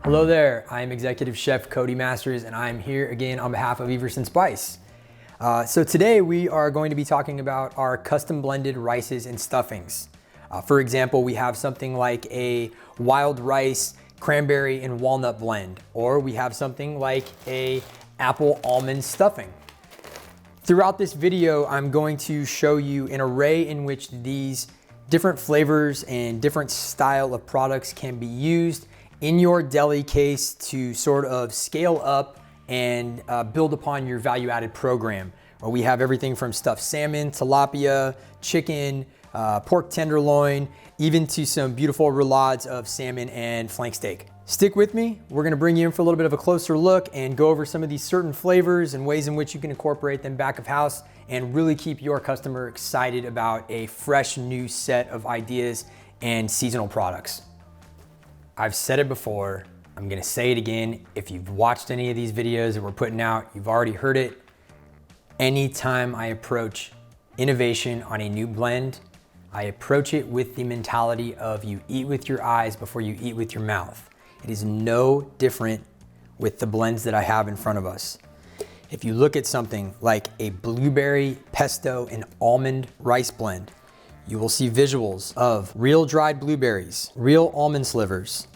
Hello there, I'm Executive Chef Cody Masters and I'm here again on behalf of Everson Spice. So today we are going to be talking about our custom blended rices and stuffings. For example, we have something like a wild rice, cranberry and walnut blend, or we have something like a apple almond stuffing. Throughout this video, I'm going to show you an array in which these different flavors and different style of products can be used in your deli case to sort of scale up and build upon your value-added program. We have everything from stuffed salmon, tilapia, chicken, pork tenderloin, even to some beautiful roulades of salmon and flank steak. Stick with me. We're gonna bring you in for a little bit of a closer look and go over some of these certain flavors and ways in which you can incorporate them back of house and really keep your customer excited about a fresh new set of ideas and seasonal products. I've said it before, I'm gonna say it again. If you've watched any of these videos that we're putting out, you've already heard it. Anytime I approach innovation on a new blend, I approach it with the mentality of you eat with your eyes before you eat with your mouth. It is no different with the blends that I have in front of us. If you look at something like a blueberry, pesto, and almond rice blend, you will see visuals of real dried blueberries, real almond slivers.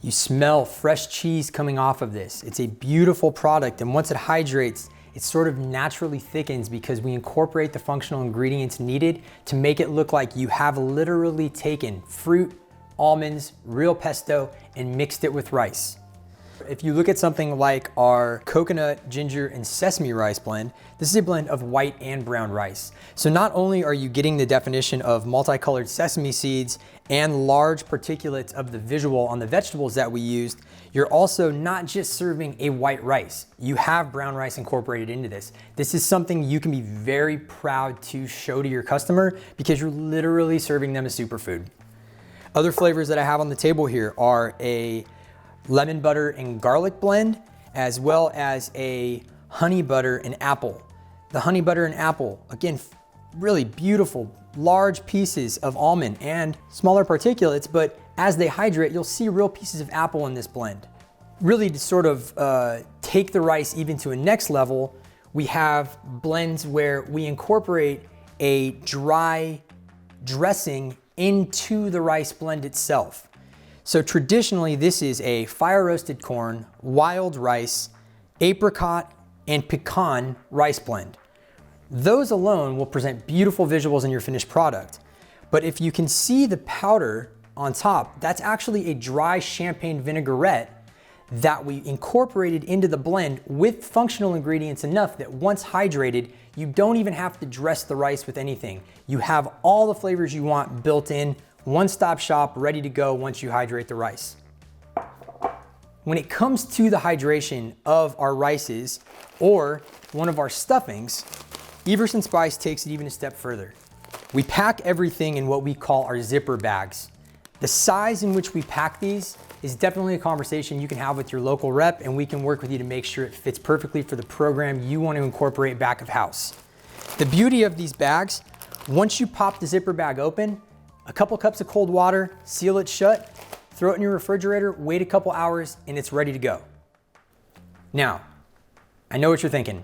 You smell fresh cheese coming off of this. It's a beautiful product, and once it hydrates, it sort of naturally thickens because we incorporate the functional ingredients needed to make it look like you have literally taken fruit, almonds, real pesto, and mixed it with rice. If you look at something like our coconut, ginger, and sesame rice blend, this is a blend of white and brown rice. So not only are you getting the definition of multicolored sesame seeds and large particulates of the visual on the vegetables that we used, you're also not just serving a white rice. You have brown rice incorporated into this. This is something you can be very proud to show to your customer because you're literally serving them a superfood. Other flavors that I have on the table here are a lemon butter and garlic blend, as well as a honey butter and apple. The honey butter and apple, again, really beautiful, large pieces of almond and smaller particulates, but as they hydrate, you'll see real pieces of apple in this blend. Really to sort of take the rice even to a next level, we have blends where we incorporate a dry dressing into the rice blend itself. So traditionally, this is a fire roasted corn, wild rice, apricot, and pecan rice blend. Those alone will present beautiful visuals in your finished product. But if you can see the powder on top, that's actually a dry champagne vinaigrette that we incorporated into the blend with functional ingredients enough that once hydrated, you don't even have to dress the rice with anything. You have all the flavors you want built in, one-stop shop, ready to go once you hydrate the rice. When it comes to the hydration of our rices or one of our stuffings, Everson Spice takes it even a step further. We pack everything in what we call our zipper bags. The size in which we pack these is definitely a conversation you can have with your local rep, and we can work with you to make sure it fits perfectly for the program you want to incorporate back of house. The beauty of these bags, once you pop the zipper bag open, a couple cups of cold water, seal it shut, throw it in your refrigerator, wait a couple hours, and it's ready to go. Now, I know what you're thinking.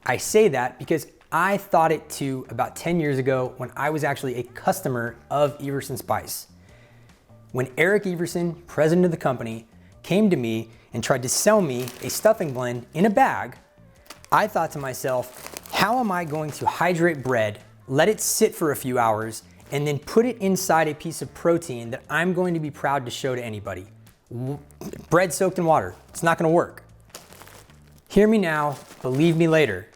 I say that because I thought it too about 10 years ago when I was actually a customer of Everson Spice. When Eric Everson, president of the company, came to me and tried to sell me a stuffing blend in a bag, I thought to myself, how am I going to hydrate bread, let it sit for a few hours, and then put it inside a piece of protein that I'm going to be proud to show to anybody? Bread soaked in water, it's not gonna work. Hear me now, believe me later.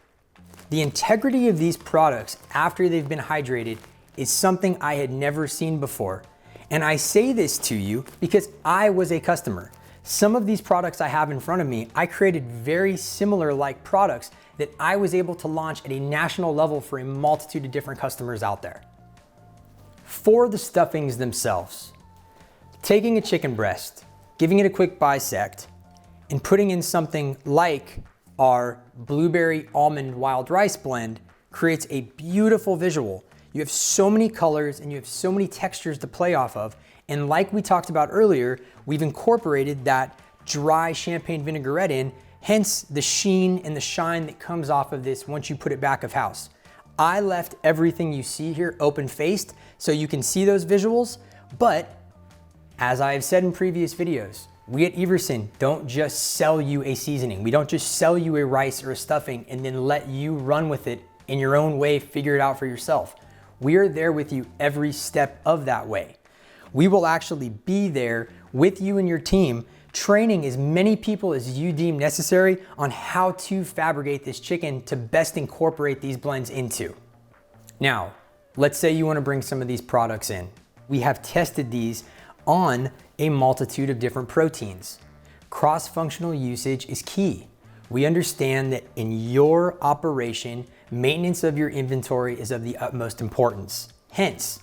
The integrity of these products after they've been hydrated is something I had never seen before. And I say this to you because I was a customer. Some of these products I have in front of me, I created very similar like products that I was able to launch at a national level for a multitude of different customers out there. For the stuffings themselves, taking a chicken breast, giving it a quick bisect, and putting in something like our blueberry almond wild rice blend creates a beautiful visual. You have so many colors and you have so many textures to play off of, And like we talked about earlier, we've incorporated that dry champagne vinaigrette in, hence the sheen and the shine that comes off of this once you put it back of house. I left everything you see here open faced so you can see those visuals, but as I have said in previous videos, we at Everson don't just sell you a seasoning. We don't just sell you a rice or a stuffing and then let you run with it in your own way, figure it out for yourself. We are there with you every step of that way. We will actually be there with you and your team, training as many people as you deem necessary on how to fabricate this chicken to best incorporate these blends into. Now, let's say you want to bring some of these products in. We have tested these on a multitude of different proteins. Cross-functional usage is key. We understand that in your operation, maintenance of your inventory is of the utmost importance. Hence,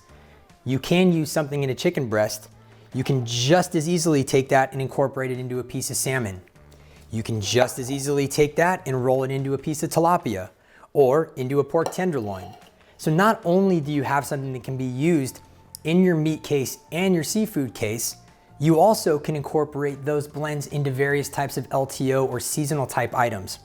you can use something in a chicken breast. You can just as easily take that and incorporate it into a piece of salmon. You can just as easily take that and roll it into a piece of tilapia or into a pork tenderloin. So not only do you have something that can be used in your meat case and your seafood case, you also can incorporate those blends into various types of LTO or seasonal type items.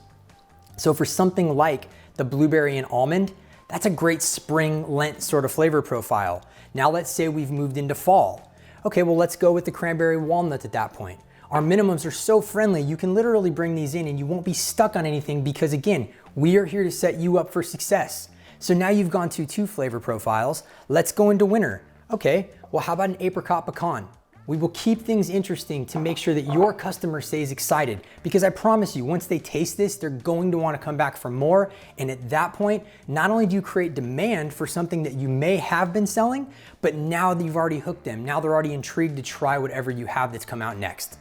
So for something like the blueberry and almond, that's a great spring Lent sort of flavor profile. Now let's say we've moved into fall. Okay, well let's go with the cranberry walnut at that point. Our minimums are so friendly, you can literally bring these in and you won't be stuck on anything because again, we are here to set you up for success. So now you've gone to 2 flavor profiles. Let's go into winter. Okay, well how about an apricot pecan? We will keep things interesting to make sure that your customer stays excited because I promise you, once they taste this, they're going to want to come back for more. And at that point, not only do you create demand for something that you may have been selling, but now that you've already hooked them, now they're already intrigued to try whatever you have that's come out next.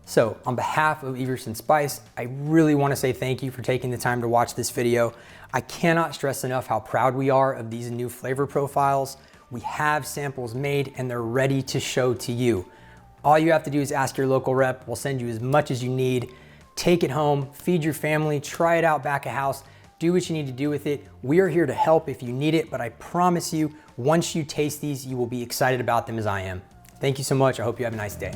So on behalf of Everson Spice, I really want to say thank you for taking the time to watch this video. I cannot stress enough how proud we are of these new flavor profiles. We have samples made and they're ready to show to you. All you have to do is ask your local rep. We'll send you as much as you need. Take it home, feed your family, try it out back of house, do what you need to do with it. We are here to help if you need it, but I promise you, once you taste these, you will be excited about them as I am. Thank you so much. I hope you have a nice day.